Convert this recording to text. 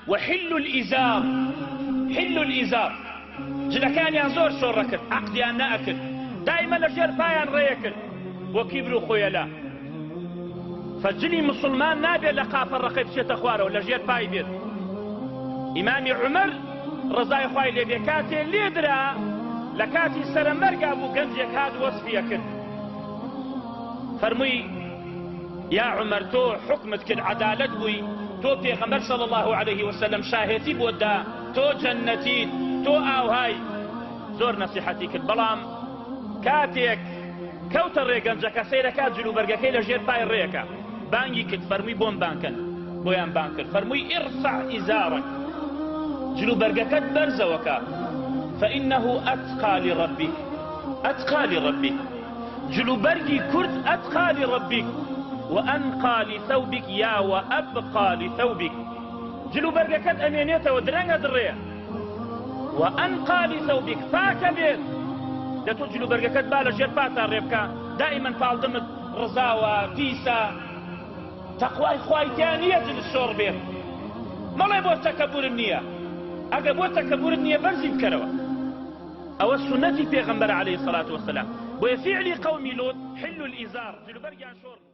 وحل الإزار حل الإزار جلەکانیان زۆر شۆڕە کرد عەقدیان نەئەکرد دائما لەژێر پایان ڕێیەکرد بۆ کیبر و خۆیەلا فجلی مسلمان نابێت لە قافەڕەقەی بچێتە خوارەوە لەژێر پای بێت ئیمامی عومەر ڕزای خوای لێبێ کاتێ لێدرا لە کاتی سەرەمەرگا بوو گەنجێک هات وەسفیە کرد فەرمووی یا عومەر تۆ حکمت کرد عەدالەت بووی تۆ پێغەمبەر صلی الله عليه وسلم شاهێتی بۆت دا تۆ جەنەتیت تۆ ئاوهای زۆر نەسیحەتی کرد بەڵام کاتێک کەوتە ڕێگەنجەکە سەیرەکات جلوبەرگەکەی لە ژێر پای ڕێیەکە بانگی کرد فەرمووی بۆم بانکەن بۆیان بانگ کرد فەرمووی ئیرفع ئیزارەک جلوبەرگەکەت بەرزەوەکە فإنه أتقى لربك أتقى لربك جلوبەرگی کورد أتقى لربك وأنقى لثوبك يا وأبقى لثوبك جلوبەرگەکەت ئەمێنێتەوە درەنگە دڕێ وأنقى لثوبك پاکە بێت دەتۆ جلوبەرگەکەت با لە ژێر پاتان ڕێ بکە دائیمەن پاڵدەمت ڕزاوە پیسە تەقوای خوای تیان نییە جلت شۆڕ بێت مەڵێ بۆ تەکەبورم نییە ئەگە بۆ تەکەبورت نییە بەرزی بکەرەوە ئەوە سنەتی پێغەمبەر عەلەیهی سەڵات وەسەلام بۆیە فیعلی قەومی لۆط حل الئیزار جلوبەرگیان شۆڕ